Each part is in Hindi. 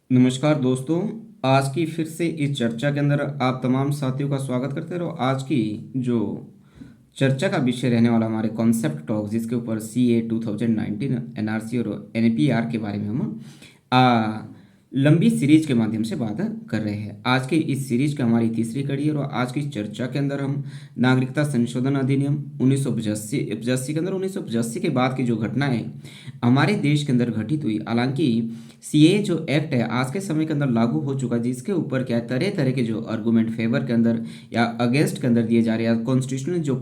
नमस्कार दोस्तों। आज की फिर से इस चर्चा के अंदर आप तमाम साथियों का स्वागत करते रहो। आज की जो चर्चा का विषय रहने वाला हमारे कॉन्सेप्ट टॉक, जिसके ऊपर CA 2019 NRC और NPR के बारे में हम आ, लंबी सीरीज के माध्यम से बात कर रहे हैं। आज की इस सीरीज की हमारी तीसरी कड़ी है और आज की चर्चा के अंदर हम नागरिकता संशोधन अधिनियम 1985 के अंदर 1985 के बाद की जो घटनाएं हमारे देश के अंदर घटित हुई। हालांकि CA जो एक्ट है आज के समय के अंदर लागू हो चुका है, जिसके ऊपर क्या है तरह तरह के जो आर्गूमेंट फेवर के अंदर या अगेंस्ट के अंदर दिए जा रहे हैं, कॉन्स्टिट्यूशनल जो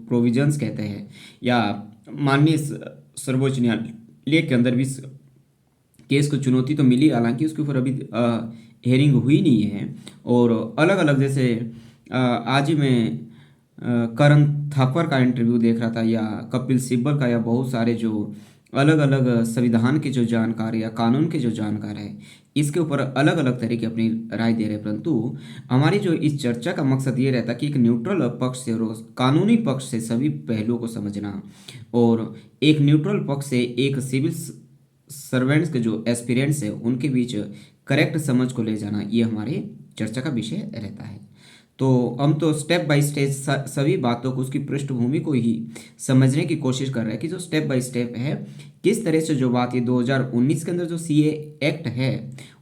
प्रोविजंस कहते हैं या माननीय सर्वोच्च न्यायालय के अंदर भी केस को चुनौती तो मिली। हालांकि उसके ऊपर अभी हेयरिंग हुई नहीं है। और अलग अलग जैसे आज ही मैं करण थापर का इंटरव्यू देख रहा था या कपिल सिब्बल का, या बहुत सारे जो अलग अलग संविधान के जो जानकार या कानून के जो जानकार है, इसके ऊपर अलग अलग तरह की अपनी राय दे रहे हैं। परंतु हमारी जो इस चर्चा का मकसद ये रहता है कि एक न्यूट्रल पक्ष से और कानूनी पक्ष से सभी पहलुओं को समझना, और एक न्यूट्रल पक्ष से एक सिविल सर्वेंट्स के जो एस्पिरेंट्स है उनके बीच करेक्ट समझ को ले जाना, ये हमारे चर्चा का विषय रहता है। तो हम तो स्टेप बाय स्टेप सभी बातों को, उसकी पृष्ठभूमि को ही समझने की कोशिश कर रहे हैं कि जो स्टेप बाय स्टेप है किस तरह से जो बात ये 2019 के अंदर जो CA एक्ट है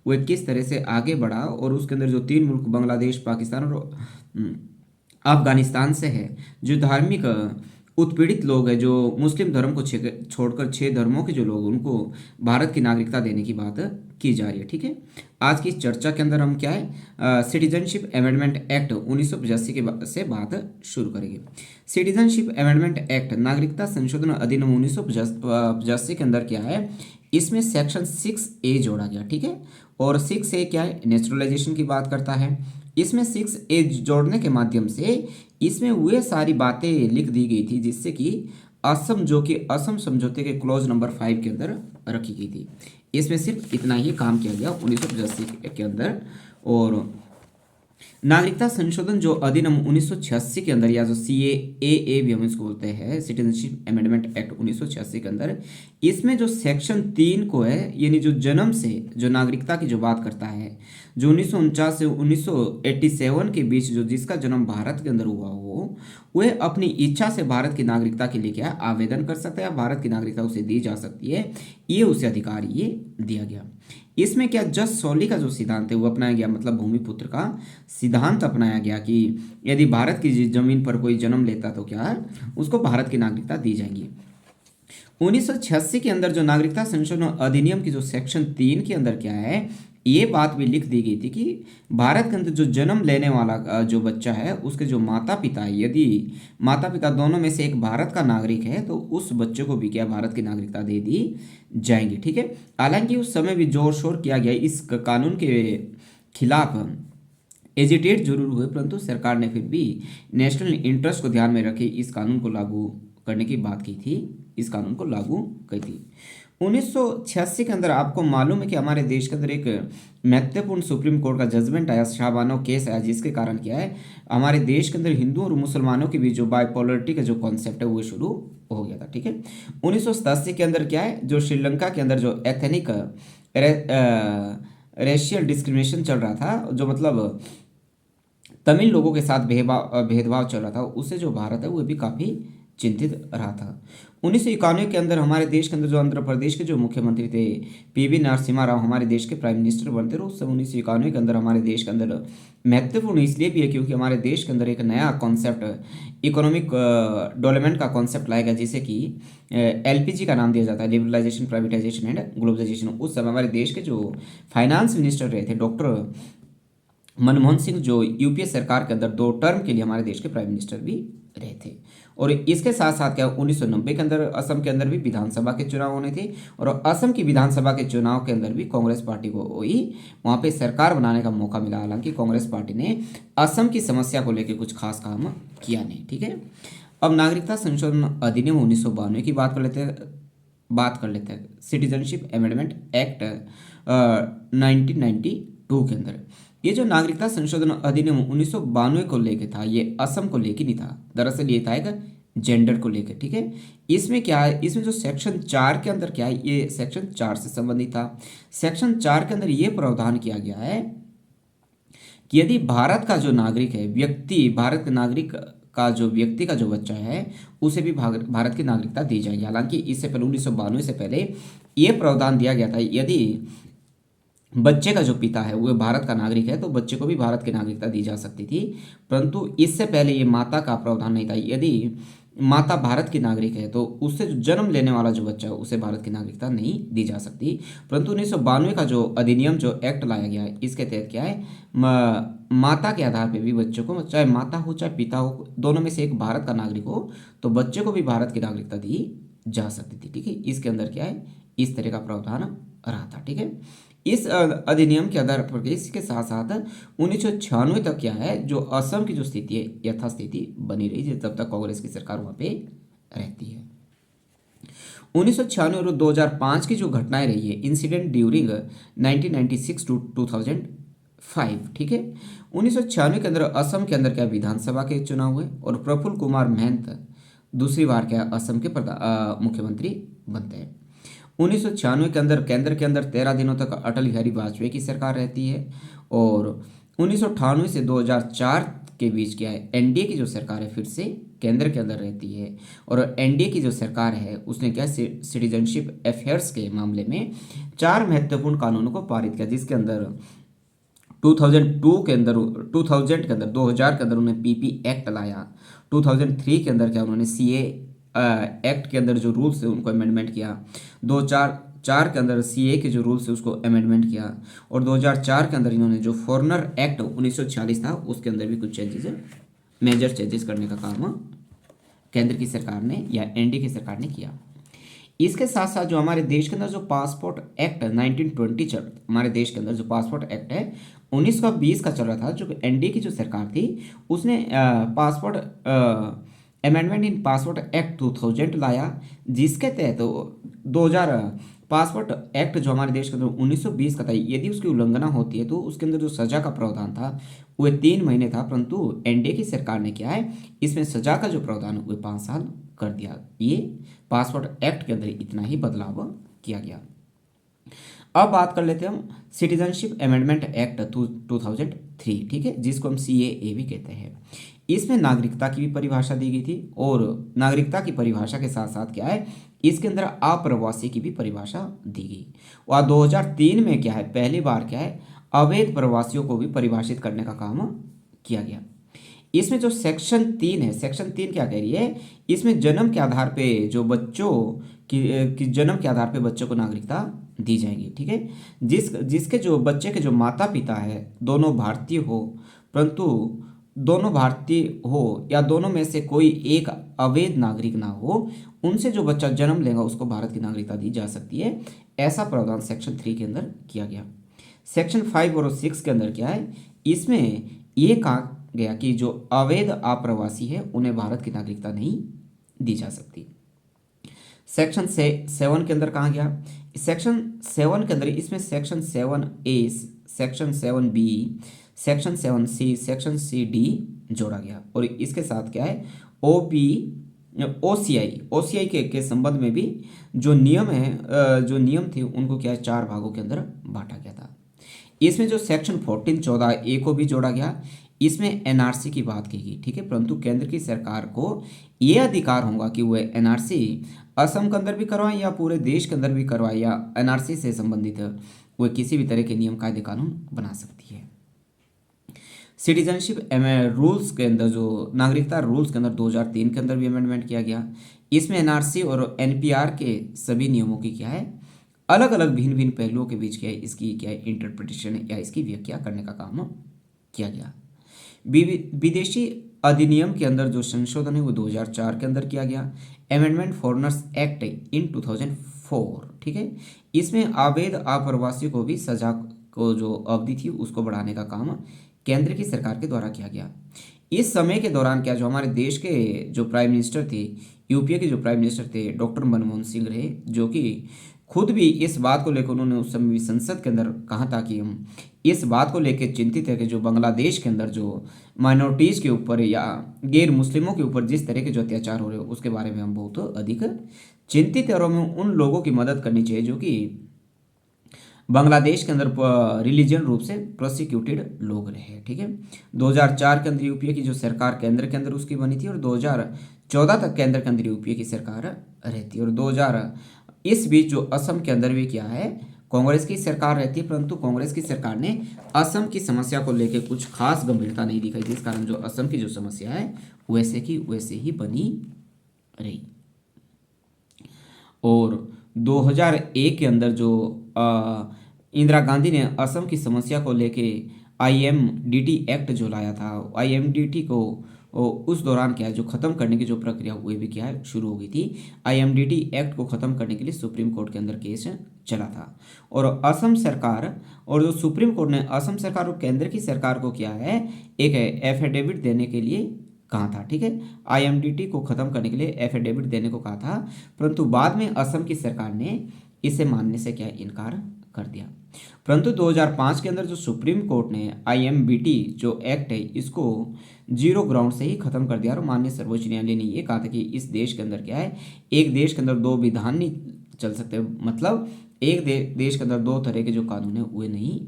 वो किस तरह से आगे बढ़ा, और उसके अंदर जो तीन मुल्क बांग्लादेश, पाकिस्तान और अफगानिस्तान से है, जो धार्मिक उत्पीड़ित लोग हैं, जो मुस्लिम धर्म को छोड़कर 6 धर्मों के जो लोग, उनको भारत की नागरिकता देने की बात की जा रही है। ठीक है, आज की इस चर्चा के अंदर हम क्या है सिटीजनशिप अमेंडमेंट एक्ट 1985 से बात शुरू करेंगे। सिटीजनशिप अमेंडमेंट एक्ट नागरिकता संशोधन अधिनियम 1985 के अंदर क्या है, इसमें सेक्शन 6A जोड़ा गया। ठीक है, और 6A क्या है, नेचुरलाइजेशन की बात करता है। इसमें 6A जोड़ने के माध्यम से इसमें वे सारी बातें लिख दी गई थी जिससे कि असम समझौते के क्लॉज नंबर 5 के अंदर रखी गई थी। इसमें सिर्फ इतना ही काम किया गया 1985 के अंदर। और नागरिकता संशोधन जो अधिनियम 1986 के अंदर, या जो CAA भी हम इसको बोलते हैं, सिटीजनशिप अमेंडमेंट एक्ट 1986 के अंदर, इसमें जो सेक्शन 3 को है, यानी जो जन्म से जो नागरिकता की जो बात करता है, जो 1949 से 1987 के बीच जो जिसका जन्म भारत के अंदर हुआ हो, वह अपनी इच्छा से भारत की नागरिकता के लिए क्या आवेदन कर सकता है, भारत की नागरिकता उसे दी जा सकती है, ये उसे अधिकार ये दिया गया। इसमें क्या जज सॉली का जो सिद्धांत है वो अपनाया गया, मतलब भूमिपुत्र का सिद्धांत अपनाया गया कि यदि भारत की जमीन पर कोई जन्म लेता तो क्या है उसको भारत की नागरिकता दी जाएगी। 1986 के अंदर जो नागरिकता संशोधन अधिनियम की जो सेक्शन 3 के अंदर क्या है, ये बात भी लिख दी गई थी कि भारत के अंदर जो जन्म लेने वाला जो बच्चा है, उसके जो माता पिता है, यदि माता पिता दोनों में से एक भारत का नागरिक है तो उस बच्चे को भी क्या भारत की नागरिकता दे दी जाएंगी। ठीक है, हालांकि उस समय भी जोर शोर किया गया इस कानून के खिलाफ, एजिटेट जरूर हुए, परंतु सरकार ने फिर भी नेशनल इंटरेस्ट को ध्यान में रखे इस कानून को लागू करने की बात की थी, इस कानून को लागू की थी। 1986 के अंदर आपको मालूम है कि हमारे देश के अंदर एक महत्वपूर्ण सुप्रीम कोर्ट का जजमेंट आया, शाहबानो केस आया, जिसके कारण क्या है हमारे देश के अंदर हिंदुओं और मुसलमानों के बीच जो बाइपोलरिटी का जो कॉन्सेप्ट है वो शुरू हो गया था। ठीक है, 1987 के अंदर क्या है, जो श्रीलंका के अंदर जो एथनिक रेशियल डिस्क्रिमिनेशन चल रहा था, जो मतलब तमिल लोगों के साथ भेदभाव चल रहा था, उससे जो भारत है वो भी काफ़ी चिंतित रहा था। 1991 के अंदर हमारे देश के अंदर जो आंध्र प्रदेश के जो मुख्यमंत्री थे PV नरसिम्हा राव हमारे देश के प्राइम मिनिस्टर बनते रहे। उस समय 1991 के अंदर हमारे देश के अंदर महत्वपूर्ण इसलिए भी है क्योंकि हमारे देश के अंदर एक नया कॉन्सेप्ट इकोनॉमिक डेवलपमेंट का कॉन्सेप्ट लाया गया, जिसे कि LPG का नाम दिया जाता है, लिबरलाइजेशन, प्राइवेटाइजेशन एंड ग्लोबलाइजेशन। उस समय हमारे देश के जो फाइनेंस मिनिस्टर रहे थे डॉक्टर मनमोहन सिंह, जो UPA सरकार के अंदर 2 टर्म के लिए हमारे देश के प्राइम मिनिस्टर भी रहे थे। और इसके साथ साथ क्या 1990 के अंदर असम के अंदर भी विधानसभा के चुनाव होने थे, और असम की विधानसभा के चुनाव के अंदर भी कांग्रेस पार्टी को ही वहाँ पे सरकार बनाने का मौका मिला। हालांकि कांग्रेस पार्टी ने असम की समस्या को लेकर कुछ खास काम किया नहीं। ठीक है, अब नागरिकता संशोधन अधिनियम 1992 की बात कर लेते हैं सिटीजनशिप अमेंडमेंट एक्ट 1992 के अंदर। ये जो नागरिकता संशोधन अधिनियम 1992 को लेके था, ये असम को लेके नहीं था। दरअसल ये था एक जेंडर को लेकर, ठीक है। इसमें क्या है, इसमें जो सेक्शन 4 के अंदर क्या है, ये सेक्शन 4 से संबंधित था। सेक्शन 4 के अंदर ये प्रावधान किया गया है कि यदि भारत का जो नागरिक है, व्यक्ति, भारत के नागरिक का जो व्यक्ति का जो बच्चा है, उसे भी भारत की नागरिकता दी जाएगी। हालांकि इससे पहले 1992 से पहले ये प्रावधान दिया गया था, यदि बच्चे का जो पिता है वो भारत का नागरिक है तो बच्चे को भी भारत की नागरिकता दी जा सकती थी। परंतु इससे पहले ये माता का प्रावधान नहीं था। यदि माता भारत की नागरिक है तो उससे जो जन्म लेने वाला जो बच्चा है उसे भारत की नागरिकता नहीं दी जा सकती। परंतु 1992 का जो अधिनियम, जो एक्ट लाया गया है, इसके तहत क्या है, माता के आधार पे भी बच्चों को, चाहे माता हो चाहे पिता हो, दोनों में से एक भारत का नागरिक हो तो बच्चे को भी भारत की नागरिकता दी जा सकती थी, ठीक है। इसके अंदर क्या है, इस तरह का प्रावधान रहा था, ठीक है। इस अधिनियम के आधार पर इसके साथ साथ 1996 तक क्या है, जो असम की जो स्थिति है, यथास्थिति बनी रही जब तक कांग्रेस की सरकार वहाँ पे रहती है। 1996 और 2005 की जो घटनाएं रही है, इंसिडेंट ड्यूरिंग 1996 टू 2005, ठीक है। 1996 के अंदर असम के अंदर क्या विधानसभा के चुनाव हुए और प्रफुल्ल कुमार महंत दूसरी बार क्या असम के मुख्यमंत्री बनते हैं। 1996 के अंदर केंद्र के अंदर 13 दिनों तक अटल बिहारी वाजपेयी की सरकार रहती है और 1998 से 2004 के बीच क्या है, एनडीए की जो सरकार है फिर से केंद्र के अंदर रहती है। और एनडीए की जो सरकार है उसने क्या, सिटीजनशिप अफेयर्स के मामले में 4 महत्वपूर्ण कानूनों को पारित किया, जिसके अंदर 2002 के अंदर, 2000 के अंदर, 2000 के अंदर उन्होंने पीपी एक्ट लाया। 2003 के अंदर क्या, उन्होंने सीए एक्ट के अंदर जो रूल्स है उनको अमेंडमेंट किया। 2004 के अंदर सीए के जो रूल्स है उसको अमेंडमेंट किया। और 2004 के अंदर इन्होंने जो फॉरेनर एक्ट 1946 था उसके अंदर भी कुछ चेंजेस, मेजर चेंजेस करने का काम केंद्र की सरकार ने या एनडीए की सरकार ने किया। इसके साथ साथ जो हमारे देश के अंदर जो पासपोर्ट एक्ट 1920 चल, हमारे देश के अंदर जो पासपोर्ट एक्ट है 1920 का चल रहा था, जो एनडीए की जो सरकार थी उसने passport amendment in passport act 2000 लाया, जिसके तहत 2000 पासपोर्ट एक्ट जो हमारे देश के अंदर 1920 का था, यदि उसकी उल्लंघना होती है तो उसके अंदर जो सजा का प्रावधान था वह 3 महीने था। परंतु एनडीए की सरकार ने क्या है, इसमें सजा का जो प्रावधान वह 5 साल कर दिया। ये पासपोर्ट एक्ट के अंदर इतना ही बदलाव किया गया। अब बात कर लेते हैं हम सिटीजनशिप अमेंडमेंट एक्ट 2003, ठीक है, जिसको हम सीएए भी कहते हैं। इसमें नागरिकता की भी परिभाषा दी गई थी और नागरिकता की परिभाषा के साथ साथ क्या है, इसके अंदर अप्रवासी की भी परिभाषा दी गई। और 2003 में क्या है, पहली बार क्या है, अवैध प्रवासियों को भी परिभाषित करने का काम किया गया। इसमें जो सेक्शन 3 है, सेक्शन 3 क्या कह रही है, इसमें जन्म के आधार पे जो बच्चों की जन्म के आधार पे बच्चों को नागरिकता दी जाएगी, ठीक है। जिसके जो बच्चे के जो माता पिता है दोनों भारतीय हो, परंतु दोनों भारतीय हो या दोनों में से कोई एक अवैध नागरिक ना हो, उनसे जो बच्चा जन्म लेगा उसको भारत की नागरिकता दी जा सकती है। ऐसा प्रावधान सेक्शन 3 के अंदर किया गया। सेक्शन 5 और 6 के अंदर क्या है, इसमें ये कहा गया कि जो अवैध आप्रवासी है उन्हें भारत की नागरिकता नहीं दी जा सकती। सेक्शन 7 के अंदर कहा गया, सेक्शन 7 के अंदर इसमें section 7A, section 7B, section 7C, section CD जोड़ा गया। और इसके साथ क्या है, ओसीआई के संबंध में भी जो नियम है, जो नियम थे उनको क्या है 4 भागों के अंदर बांटा गया था। इसमें जो सेक्शन 14(14)A को भी जोड़ा गया। इसमें एनआरसी की बात की गई, ठीक है। परंतु केंद्र की सरकार को ये अधिकार होगा कि वह एनआरसी असम के अंदर भी करवाए या पूरे देश के अंदर भी करवाए, या एनआरसी से संबंधित वह किसी भी तरह के नियम कायदे कानून बना सकती है। सिटीजनशिप रूल्स के अंदर, जो नागरिकता रूल्स के अंदर 2003 के अंदर भी अमेंडमेंट किया गया। इसमें एनआरसी और एनपीआर के सभी नियमों की क्या है, अलग अलग भिन्न भिन्न पहलुओं के बीच क्या है, इसकी क्या है इंटरप्रिटेशन या इसकी व्याख्या करने का काम किया गया। विदेशी अधिनियम के अंदर जो संशोधन है वो 2004 के अंदर किया गया। अमेंडमेंट फॉरेनर्स एक्ट इन 2004, ठीक है। इसमें अवैध आप्रवासी को भी सजा को जो अवधि थी उसको बढ़ाने का काम केंद्र की सरकार के द्वारा किया गया। इस समय के दौरान क्या, जो हमारे देश के जो प्राइम मिनिस्टर थे, यूपीए के जो प्राइम मिनिस्टर थे डॉक्टर मनमोहन सिंह रहे, जो कि खुद भी इस बात को लेकर उन्होंने उस समय संसद के अंदर कहा था कि हम इस बात को लेकर चिंतित है कि जो बांग्लादेश के अंदर जो माइनॉरिटीज़ के ऊपर या गैर मुस्लिमों के ऊपर जिस तरह के जो अत्याचार हो रहे हो उसके बारे में हम बहुत अधिक चिंतित है और हमें उन लोगों की मदद करनी चाहिए जो कि बांग्लादेश के अंदर रिलीजियन रूप से प्रोसिक्यूटेड लोग रहे। ठीक है, 2004 के अंदर यूपीए की जो सरकार केंद्र के अंदर उसकी बनी थी और 2014 तक केंद्र के अंदर यूपीए की सरकार रहती है और 2000 इस बीच जो असम के अंदर भी क्या है कांग्रेस की सरकार रहती है, परंतु कांग्रेस की सरकार ने असम की समस्या को लेकर कुछ खास गंभीरता नहीं दिखाई, जिस कारण जो असम की जो समस्या है वैसे की वैसे ही बनी रही। और 2001 के अंदर जो इंदिरा गांधी ने असम की समस्या को लेके आईएमडीटी एक्ट जो लाया था, आईएमडीटी को उस दौरान क्या है जो ख़त्म करने की जो प्रक्रिया हुई भी क्या है शुरू हो गई थी। आईएमडीटी एक्ट को ख़त्म करने के लिए सुप्रीम कोर्ट के अंदर केस चला था और असम सरकार और जो सुप्रीम कोर्ट ने असम सरकार और केंद्र की सरकार को क्या है एक एफिडेविट देने के लिए कहा था। ठीक है, आईएमडीटी को ख़त्म करने के लिए एफिडेविट देने को कहा था, परंतु बाद में असम की सरकार ने इसे मानने से क्या इनकार कर दिया। परंतु 2005 के अंदर जो सुप्रीम कोर्ट ने आईएमबीटी जो एक्ट है इसको जीरो ग्राउंड से ही खत्म कर दिया और माननीय सर्वोच्च न्यायालय ने ये कहा था कि इस देश के अंदर क्या है एक देश के अंदर दो विधान नहीं चल सकते, मतलब एक देश के अंदर दो तरह के जो कानून है वे नहीं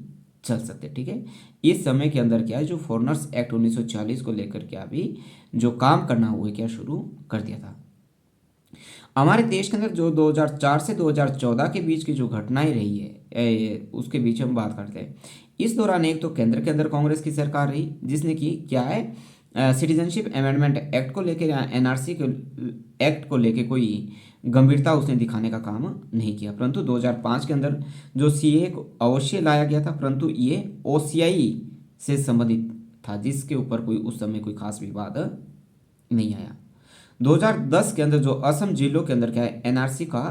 चल सकते। ठीक है, इस समय के अंदर क्या है जो फॉरेनर्स एक्ट 1940 को लेकर क्या भी जो काम करना हुआ क्या शुरू कर दिया था। हमारे देश के अंदर जो 2004 से 2014 के बीच की जो घटनाएं रही है उसके बीच हम बात करते हैं। इस दौरान एक तो केंद्र के अंदर कांग्रेस की सरकार रही जिसने की क्या है सिटीजनशिप अमेंडमेंट एक्ट को लेकर या एनआरसी के एक्ट को लेकर कोई गंभीरता उसने दिखाने का काम नहीं किया, परंतु 2005 के अंदर जो सीए को अवश्य लाया गया था, परंतु ये ओसीआई से संबंधित था जिसके ऊपर कोई उस समय कोई खास विवाद नहीं आया। 2010 के अंदर जो असम जिलों के अंदर क्या है एनआरसी का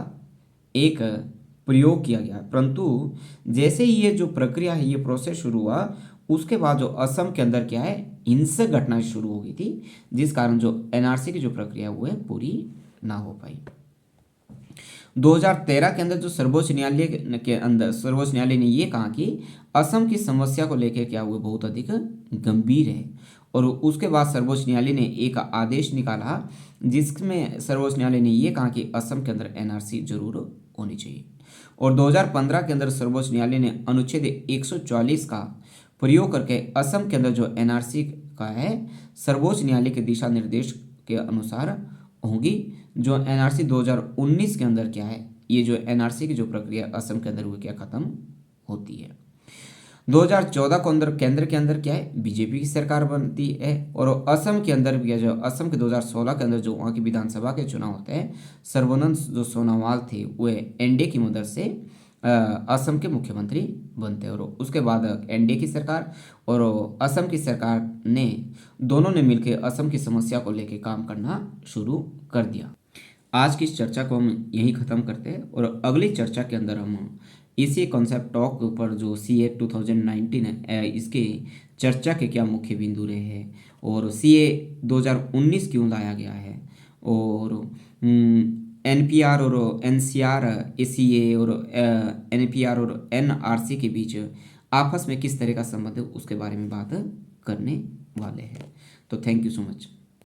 एक प्रयोग किया गया, परंतु जैसे ही ये जो प्रक्रिया है ये प्रोसेस शुरू हुआ उसके बाद जो असम के अंदर क्या है हिंसक घटनाएं शुरू हो गई थी, जिस कारण जो एनआरसी की जो प्रक्रिया वो है पूरी ना हो पाई। 2013 के अंदर जो सर्वोच्च न्यायालय ने ये कहा कि असम की समस्या को लेकर क्या हुआ बहुत अधिक गंभीर है और उसके बाद सर्वोच्च न्यायालय ने एक आदेश निकाला जिसमें सर्वोच्च न्यायालय ने यह कहा कि असम के अंदर एनआरसी जरूर होनी चाहिए। और 2015 के अंदर सर्वोच्च न्यायालय ने अनुच्छेद 144 का प्रयोग करके असम के अंदर जो एनआरसी का है सर्वोच्च न्यायालय के दिशा निर्देश के अनुसार होगी। जो एनआरसी 2019 के अंदर क्या है ये जो एनआरसी की जो प्रक्रिया असम के अंदर वो क्या खत्म होती है। 2014 को अंदर केंद्र के अंदर क्या है बीजेपी की सरकार बनती है और असम के अंदर भी जो असम के 2016 के अंदर जो वहाँ की विधानसभा के चुनाव होते हैं सर्बानंद जो सोनोवाल थे वे एनडीए की मदद से असम के मुख्यमंत्री बनते हैं और उसके बाद एनडीए की सरकार और असम की सरकार ने दोनों ने मिलकर असम की समस्या को लेकर काम करना शुरू कर दिया। आज की इस चर्चा को हम यहीं ख़त्म करते हैं और अगली चर्चा के अंदर हम इसी कॉन्सेप्ट टॉक के ऊपर जो सीए 2019 है इसके चर्चा के क्या मुख्य बिंदु रहे हैं और सीए 2019 क्यों लाया गया है और एनपीआर और एनसीआर एसीए और एनपीआर और एनआरसी के बीच आपस में किस तरह का संबंध है उसके बारे में बात करने वाले हैं। तो थैंक यू सो मच।